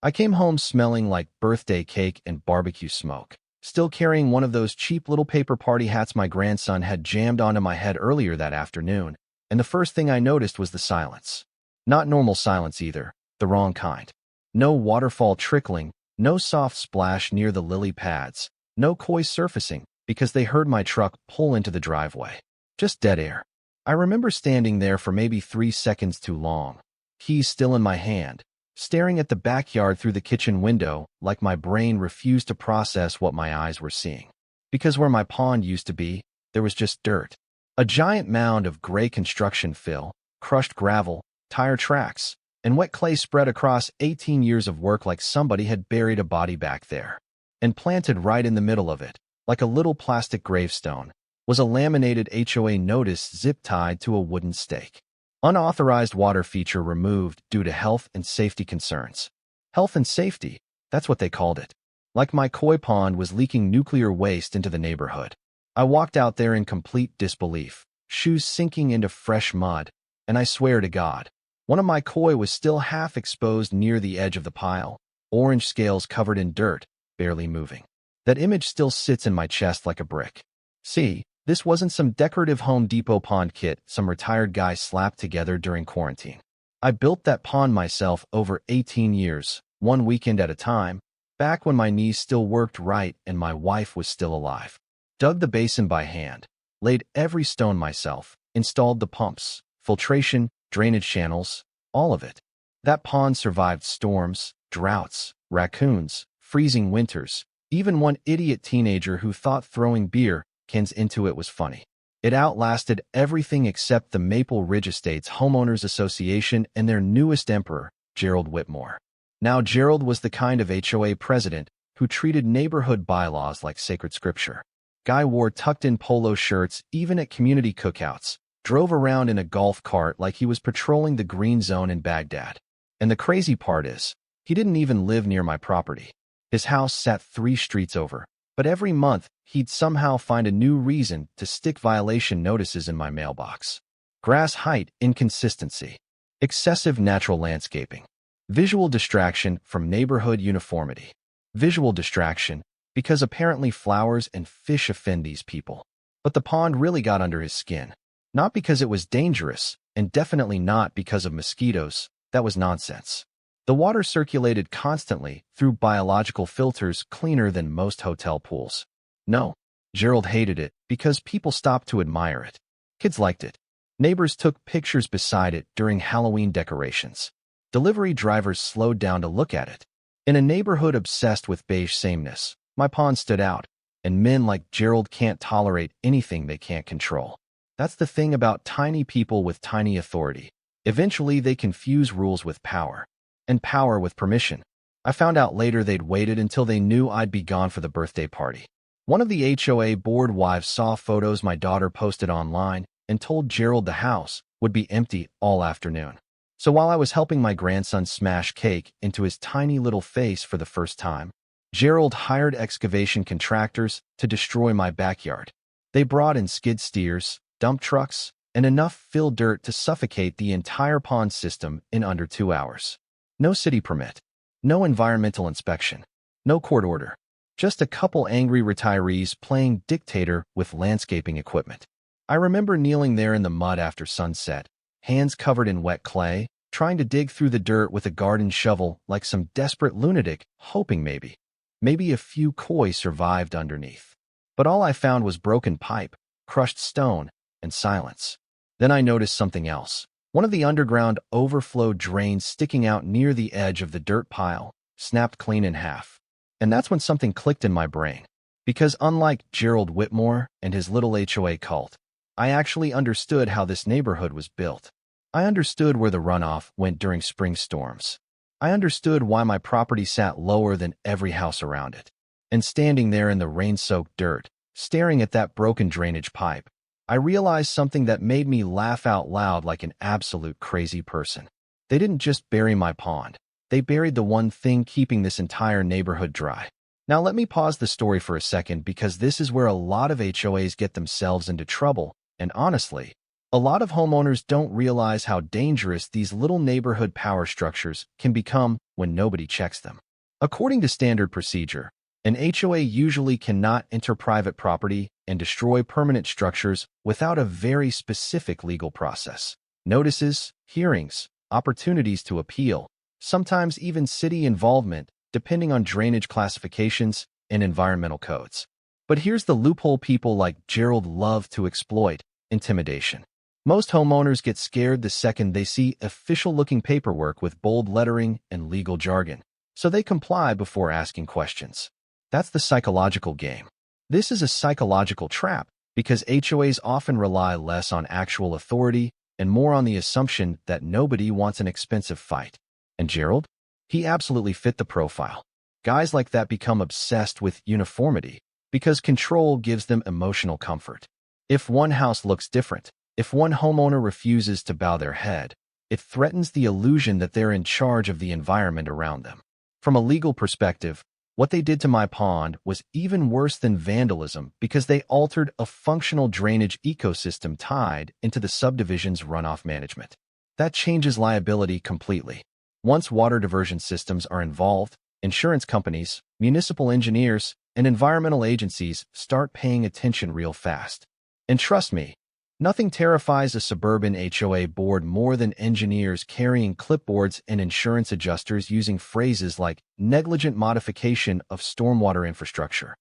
I came home smelling like birthday cake and barbecue smoke, still carrying one of those cheap little paper party hats my grandson had jammed onto my head earlier that afternoon, and the first thing I noticed was the silence. Not normal silence either, the wrong kind. No waterfall trickling, no soft splash near the lily pads, no coy surfacing because they heard my truck pull into the driveway. Just dead air. I remember standing there for maybe 3 seconds too long, keys still in my hand, staring at the backyard through the kitchen window like my brain refused to process what my eyes were seeing. Because where my pond used to be, there was just dirt. A giant mound of gray construction fill, crushed gravel, tire tracks, and wet clay spread across 18 years of work like somebody had buried a body back there. And planted right in the middle of it, like a little plastic gravestone, was a laminated HOA notice zip-tied to a wooden stake. Unauthorized water feature removed due to health and safety concerns. Health and safety, that's what they called it. Like my koi pond was leaking nuclear waste into the neighborhood. I walked out there in complete disbelief, shoes sinking into fresh mud, and I swear to God, one of my koi was still half exposed near the edge of the pile, orange scales covered in dirt, barely moving. That image still sits in my chest like a brick. See, this wasn't some decorative Home Depot pond kit some retired guy slapped together during quarantine. I built that pond myself over 18 years, one weekend at a time, back when my knees still worked right and my wife was still alive. Dug the basin by hand, laid every stone myself, installed the pumps, filtration, drainage channels, all of it. That pond survived storms, droughts, raccoons, freezing winters, even one idiot teenager who thought throwing beer cans into it was funny. It outlasted everything except the Maple Ridge Estates Homeowners Association and their newest emperor, Gerald Whitmore. Now, Gerald was the kind of HOA president who treated neighborhood bylaws like sacred scripture. Guy wore tucked-in polo shirts even at community cookouts, drove around in a golf cart like he was patrolling the green zone in Baghdad. And the crazy part is, he didn't even live near my property. His house sat 3 streets over, but every month he'd somehow find a new reason to stick violation notices in my mailbox. Grass height inconsistency, excessive natural landscaping, visual distraction from neighborhood uniformity. Visual distraction because apparently flowers and fish offend these people. But the pond really got under his skin. Not because it was dangerous, and definitely not because of mosquitoes. That was nonsense. The water circulated constantly through biological filters cleaner than most hotel pools. No, Gerald hated it because people stopped to admire it. Kids liked it. Neighbors took pictures beside it during Halloween decorations. Delivery drivers slowed down to look at it. In a neighborhood obsessed with beige sameness, my pond stood out, and men like Gerald can't tolerate anything they can't control. That's the thing about tiny people with tiny authority. Eventually, they confuse rules with power. And power with permission. I found out later they'd waited until they knew I'd be gone for the birthday party. One of the HOA board wives saw photos my daughter posted online and told Gerald the house would be empty all afternoon. So while I was helping my grandson smash cake into his tiny little face for the first time, Gerald hired excavation contractors to destroy my backyard. They brought in skid steers, dump trucks, and enough fill dirt to suffocate the entire pond system in under 2 hours. No city permit, no environmental inspection, no court order, just a couple angry retirees playing dictator with landscaping equipment. I remember kneeling there in the mud after sunset, hands covered in wet clay, trying to dig through the dirt with a garden shovel like some desperate lunatic, hoping maybe a few koi survived underneath. But all I found was broken pipe, crushed stone, and silence. Then I noticed something else. One of the underground overflow drains sticking out near the edge of the dirt pile snapped clean in half. And that's when something clicked in my brain. Because unlike Gerald Whitmore and his little HOA cult, I actually understood how this neighborhood was built. I understood where the runoff went during spring storms. I understood why my property sat lower than every house around it. And standing there in the rain-soaked dirt, staring at that broken drainage pipe, I realized something that made me laugh out loud like an absolute crazy person. They didn't just bury my pond. They buried the one thing keeping this entire neighborhood dry. Now let me pause the story for a second because this is where a lot of HOAs get themselves into trouble, and honestly, A lot of homeowners don't realize how dangerous these little neighborhood power structures can become when nobody checks them. According to standard procedure, an HOA usually cannot enter private property and destroy permanent structures without a very specific legal process. Notices, hearings, opportunities to appeal, sometimes even city involvement, depending on drainage classifications and environmental codes. But here's the loophole people like Gerald love to exploit: intimidation. Most homeowners get scared the second they see official-looking paperwork with bold lettering and legal jargon, so they comply before asking questions. That's the psychological game. This is a psychological trap because HOAs often rely less on actual authority and more on the assumption that nobody wants an expensive fight. And Gerald? He absolutely fit the profile. Guys like that become obsessed with uniformity because control gives them emotional comfort. If one house looks different, if one homeowner refuses to bow their head, it threatens the illusion that they're in charge of the environment around them. From a legal perspective, what they did to my pond was even worse than vandalism because they altered a functional drainage ecosystem tied into the subdivision's runoff management. That changes liability completely. Once water diversion systems are involved, insurance companies, municipal engineers, and environmental agencies start paying attention real fast. And trust me, nothing terrifies a suburban HOA board more than engineers carrying clipboards and insurance adjusters using phrases like negligent modification of stormwater infrastructure.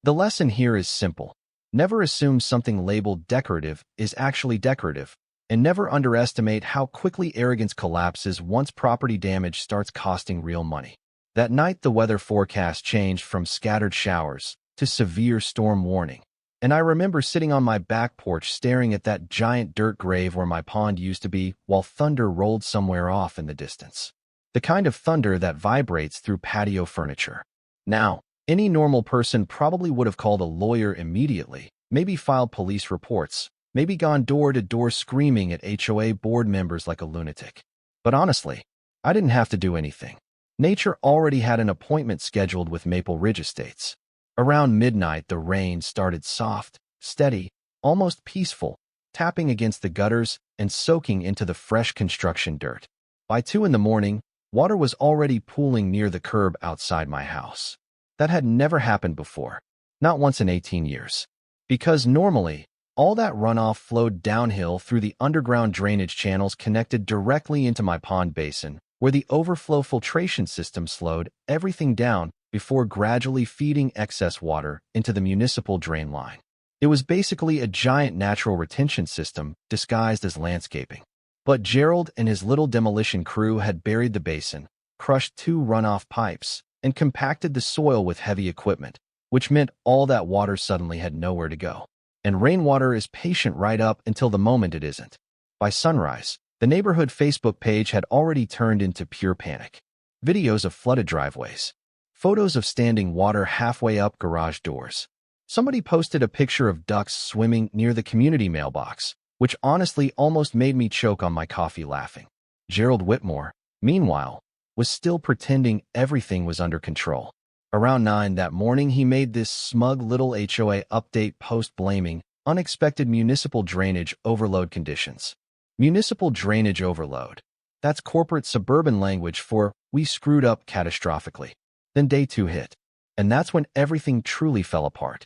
The lesson here is simple. Never assume something labeled decorative is actually decorative, and never underestimate how quickly arrogance collapses once property damage starts costing real money. That night, the weather forecast changed from scattered showers to severe storm warning. And I remember sitting on my back porch staring at that giant dirt grave where my pond used to be while thunder rolled somewhere off in the distance. The kind of thunder that vibrates through patio furniture. Now, any normal person probably would have called a lawyer immediately, maybe filed police reports, maybe gone door to door screaming at HOA board members like a lunatic. But honestly, I didn't have to do anything. Nature already had an appointment scheduled with Maple Ridge Estates. Around midnight, the rain started soft, steady, almost peaceful, tapping against the gutters and soaking into the fresh construction dirt. By 2 in the morning, water was already pooling near the curb outside my house. That had never happened before, not once in 18 years. Because normally, all that runoff flowed downhill through the underground drainage channels connected directly into my pond basin, where the overflow filtration system slowed everything down before gradually feeding excess water into the municipal drain line. It was basically a giant natural retention system disguised as landscaping. But Gerald and his little demolition crew had buried the basin, crushed 2 runoff pipes, and compacted the soil with heavy equipment, which meant all that water suddenly had nowhere to go. And rainwater is patient right up until the moment it isn't. By sunrise, the neighborhood Facebook page had already turned into pure panic. Videos of flooded driveways. Photos of standing water halfway up garage doors. Somebody posted a picture of ducks swimming near the community mailbox, which honestly almost made me choke on my coffee laughing. Gerald Whitmore, meanwhile, was still pretending everything was under control. Around 9 that morning, he made this smug little HOA update post blaming unexpected municipal drainage overload conditions. Municipal drainage overload. That's corporate suburban language for we screwed up catastrophically. Then day 2 hit, and that's when everything truly fell apart.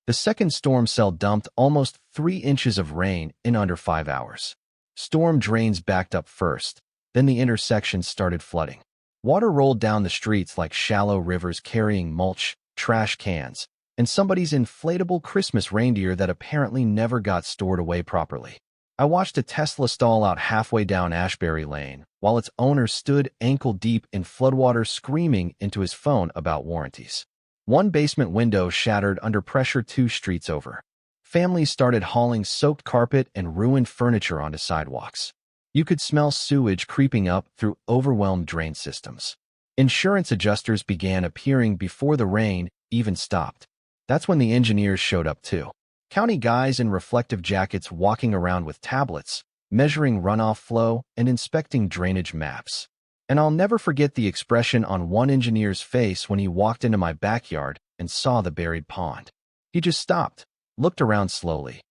The second storm cell dumped almost 3 inches of rain in under 5 hours. Storm drains backed up first, then the intersections started flooding. Water rolled down the streets like shallow rivers carrying mulch, trash cans, and somebody's inflatable Christmas reindeer that apparently never got stored away properly. I watched a Tesla stall out halfway down Ashbury Lane, while its owner stood ankle-deep in floodwater screaming into his phone about warranties. One basement window shattered under pressure 2 streets over. Families started hauling soaked carpet and ruined furniture onto sidewalks. You could smell sewage creeping up through overwhelmed drain systems. Insurance adjusters began appearing before the rain even stopped. That's when the engineers showed up too. County guys in reflective jackets walking around with tablets, measuring runoff flow and inspecting drainage maps. And I'll never forget the expression on one engineer's face when he walked into my backyard and saw the buried pond. He just stopped, looked around slowly,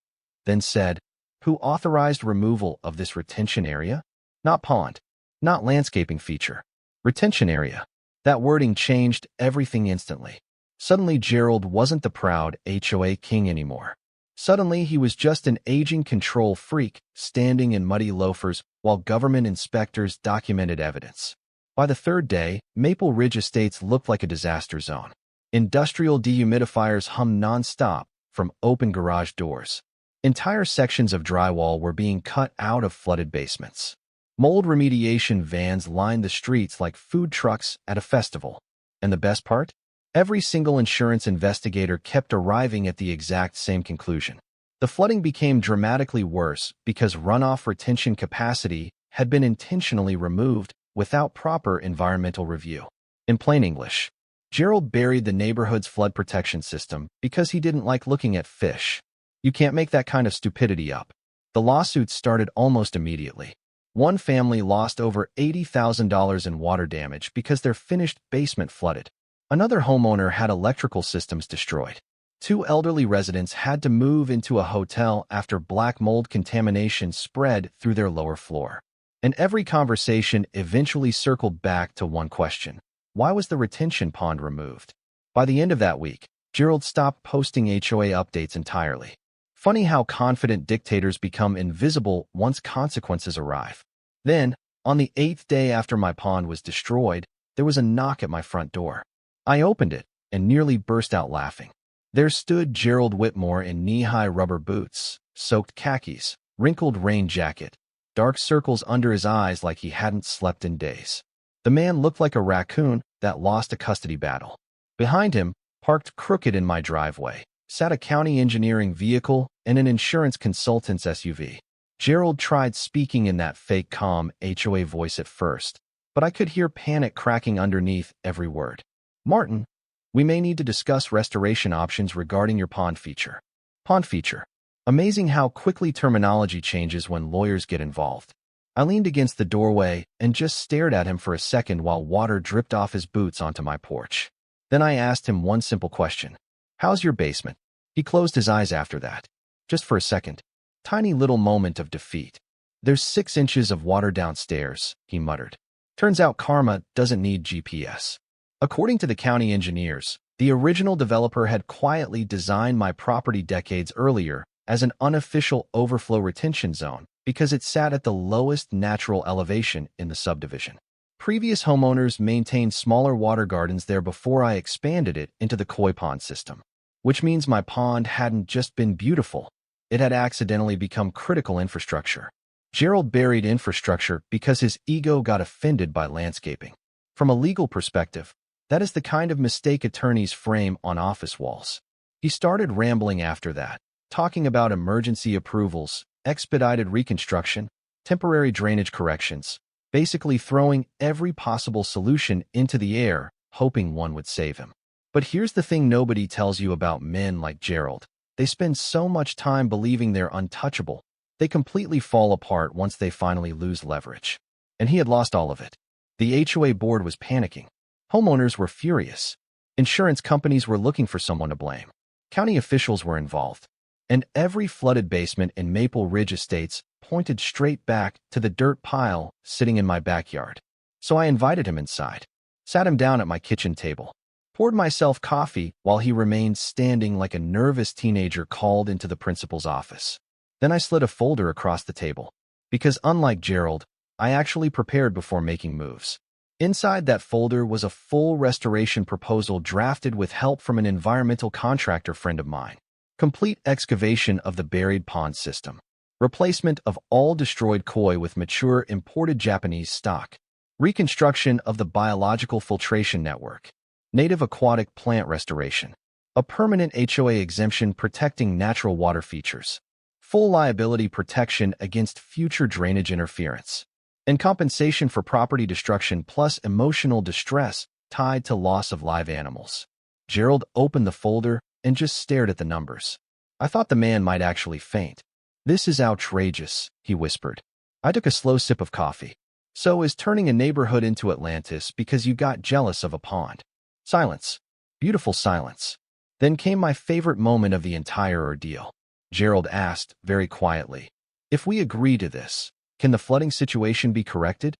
then said, Who authorized removal of this retention area? Not pond, not landscaping feature. Retention area. That wording changed everything instantly. Suddenly, Gerald wasn't the proud HOA king anymore. Suddenly, he was just an aging control freak standing in muddy loafers while government inspectors documented evidence. By the third day, Maple Ridge Estates looked like a disaster zone. Industrial dehumidifiers hummed non-stop from open garage doors. Entire sections of drywall were being cut out of flooded basements. Mold remediation vans lined the streets like food trucks at a festival. And the best part? Every single insurance investigator kept arriving at the exact same conclusion. The flooding became dramatically worse because runoff retention capacity had been intentionally removed without proper environmental review. In plain English, Gerald buried the neighborhood's flood protection system because he didn't like looking at fish. You can't make that kind of stupidity up. The lawsuits started almost immediately. One family lost over $80,000 in water damage because their finished basement flooded. Another homeowner had electrical systems destroyed. Two elderly residents had to move into a hotel after black mold contamination spread through their lower floor. And every conversation eventually circled back to one question. Why was the retention pond removed? By the end of that week, Gerald stopped posting HOA updates entirely. Funny how confident dictators become invisible once consequences arrive. Then, on the 8th day after my pond was destroyed, there was a knock at my front door. I opened it and nearly burst out laughing. There stood Gerald Whitmore in knee-high rubber boots, soaked khakis, wrinkled rain jacket, dark circles under his eyes like he hadn't slept in days. The man looked like a raccoon that lost a custody battle. Behind him, parked crooked in my driveway, sat a county engineering vehicle and an insurance consultant's SUV. Gerald tried speaking in that fake calm HOA voice at first, but I could hear panic cracking underneath every word. Martin, we may need to discuss restoration options regarding your pond feature. Pond feature. Amazing how quickly terminology changes when lawyers get involved. I leaned against the doorway and just stared at him for a second while water dripped off his boots onto my porch. Then I asked him one simple question. How's your basement? He closed his eyes after that. Just for a second. Tiny little moment of defeat. There's 6 inches of water downstairs, he muttered. Turns out karma doesn't need GPS. According to the county engineers, the original developer had quietly designed my property decades earlier as an unofficial overflow retention zone because it sat at the lowest natural elevation in the subdivision. Previous homeowners maintained smaller water gardens there before I expanded it into the koi pond system, which means my pond hadn't just been beautiful, it had accidentally become critical infrastructure. Gerald buried infrastructure because his ego got offended by landscaping. From a legal perspective, that is the kind of mistake attorneys frame on office walls. He started rambling after that, talking about emergency approvals, expedited reconstruction, temporary drainage corrections, basically throwing every possible solution into the air, hoping one would save him. But here's the thing nobody tells you about men like Gerald. They spend so much time believing they're untouchable, they completely fall apart once they finally lose leverage. And he had lost all of it. The HOA board was panicking. Homeowners were furious. Insurance companies were looking for someone to blame. County officials were involved. And every flooded basement in Maple Ridge Estates pointed straight back to the dirt pile sitting in my backyard. So I invited him inside, sat him down at my kitchen table, poured myself coffee while he remained standing like a nervous teenager called into the principal's office. Then I slid a folder across the table, because unlike Gerald, I actually prepared before making moves. Inside that folder was a full restoration proposal drafted with help from an environmental contractor friend of mine. Complete excavation of the buried pond system. Replacement of all destroyed koi with mature imported Japanese stock. Reconstruction of the biological filtration network. Native aquatic plant restoration. A permanent HOA exemption protecting natural water features. Full liability protection against future drainage interference. And compensation for property destruction plus emotional distress tied to loss of live animals. Gerald opened the folder and just stared at the numbers. I thought the man might actually faint. This is outrageous, he whispered. I took a slow sip of coffee. So is turning a neighborhood into Atlantis because you got jealous of a pond. Silence. Beautiful silence. Then came my favorite moment of the entire ordeal. Gerald asked, very quietly, If we agree to this, can the flooding situation be corrected?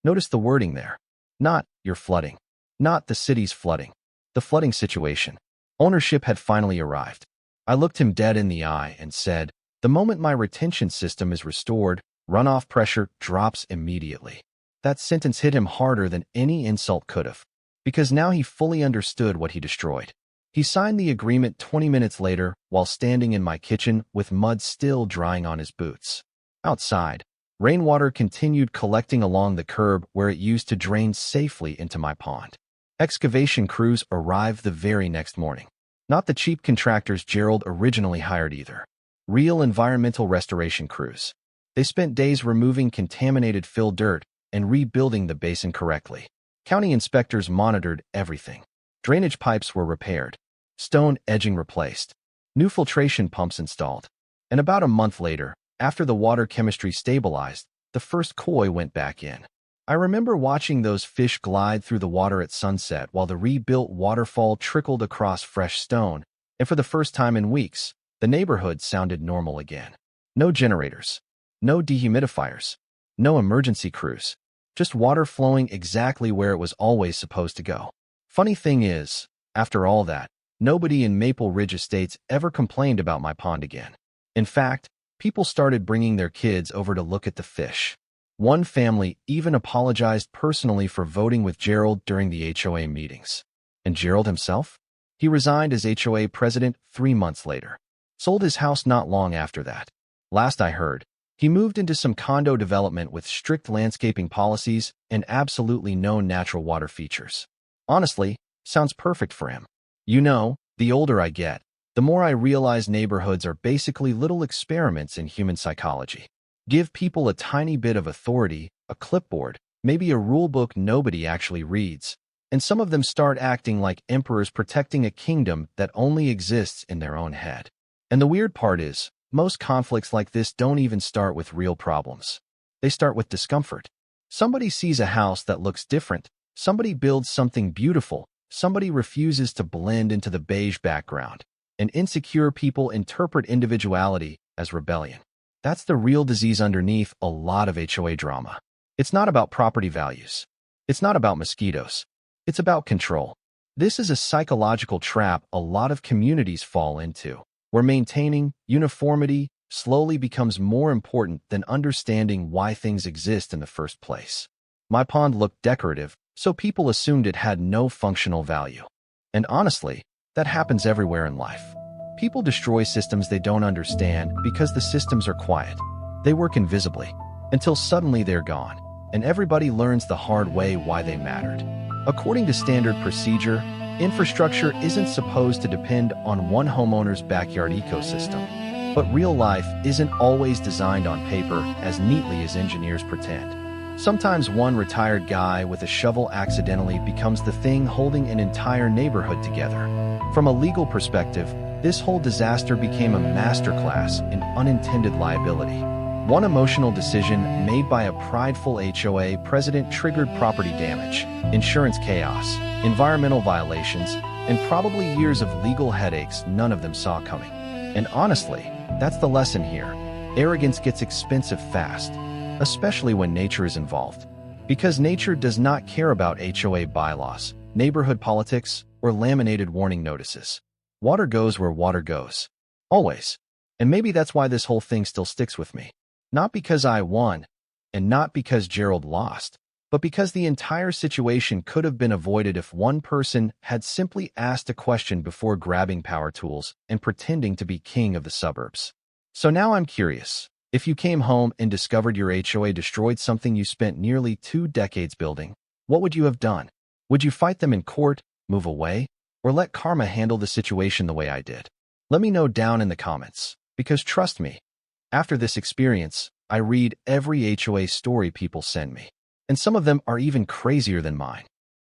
Notice the wording there. Not your flooding. Not the city's flooding. The flooding situation. Ownership had finally arrived. I looked him dead in the eye and said, the moment my retention system is restored, runoff pressure drops immediately. That sentence hit him harder than any insult could have, because now he fully understood what he destroyed. He signed the agreement 20 minutes later while standing in my kitchen with mud still drying on his boots. Outside, rainwater continued collecting along the curb where it used to drain safely into my pond. Excavation crews arrived the very next morning. Not the cheap contractors Gerald originally hired either. Real environmental restoration crews. They spent days removing contaminated fill dirt and rebuilding the basin correctly. County inspectors monitored everything. Drainage pipes were repaired. Stone edging replaced. New filtration pumps installed. And about a month later, after the water chemistry stabilized, the first koi went back in. I remember watching those fish glide through the water at sunset while the rebuilt waterfall trickled across fresh stone, and for the first time in weeks, the neighborhood sounded normal again. No generators. No dehumidifiers. No emergency crews. Just water flowing exactly where it was always supposed to go. Funny thing is, after all that, nobody in Maple Ridge Estates ever complained about my pond again. In fact, people started bringing their kids over to look at the fish. One family even apologized personally for voting with Gerald during the HOA meetings. And Gerald himself? He resigned as HOA president 3 months later. Sold his house not long after that. Last I heard, he moved into some condo development with strict landscaping policies and absolutely no natural water features. Honestly, sounds perfect for him. You know, the older I get, the more I realize neighborhoods are basically little experiments in human psychology. Give people a tiny bit of authority, a clipboard, maybe a rule book nobody actually reads, and some of them start acting like emperors protecting a kingdom that only exists in their own head. And the weird part is, most conflicts like this don't even start with real problems. They start with discomfort. Somebody sees a house that looks different, somebody builds something beautiful, somebody refuses to blend into the beige background, and insecure people interpret individuality as rebellion. That's the real disease underneath a lot of HOA drama. It's not about property values. It's not about mosquitoes. It's about control. This is a psychological trap a lot of communities fall into, where maintaining uniformity slowly becomes more important than understanding why things exist in the first place. My pond looked decorative, so people assumed it had no functional value. And honestly, that happens everywhere in life. People destroy systems they don't understand because the systems are quiet. They work invisibly, until suddenly they're gone, and everybody learns the hard way why they mattered. According to standard procedure, infrastructure isn't supposed to depend on one homeowner's backyard ecosystem. But real life isn't always designed on paper as neatly as engineers pretend. Sometimes one retired guy with a shovel accidentally becomes the thing holding an entire neighborhood together. From a legal perspective, this whole disaster became a masterclass in unintended liability. One emotional decision made by a prideful HOA president triggered property damage, insurance chaos, environmental violations, and probably years of legal headaches none of them saw coming. And honestly, that's the lesson here. Arrogance gets expensive fast, especially when nature is involved. Because nature does not care about HOA bylaws, neighborhood politics, or laminated warning notices. Water goes where water goes. Always. And maybe that's why this whole thing still sticks with me. Not because I won, and not because Gerald lost, but because the entire situation could have been avoided if one person had simply asked a question before grabbing power tools and pretending to be king of the suburbs. So now I'm curious, if you came home and discovered your HOA destroyed something you spent nearly 2 decades building, what would you have done? Would you fight them in court, move away, or let karma handle the situation the way I did? Let me know down in the comments, because trust me, after this experience, I read every HOA story people send me, and some of them are even crazier than mine.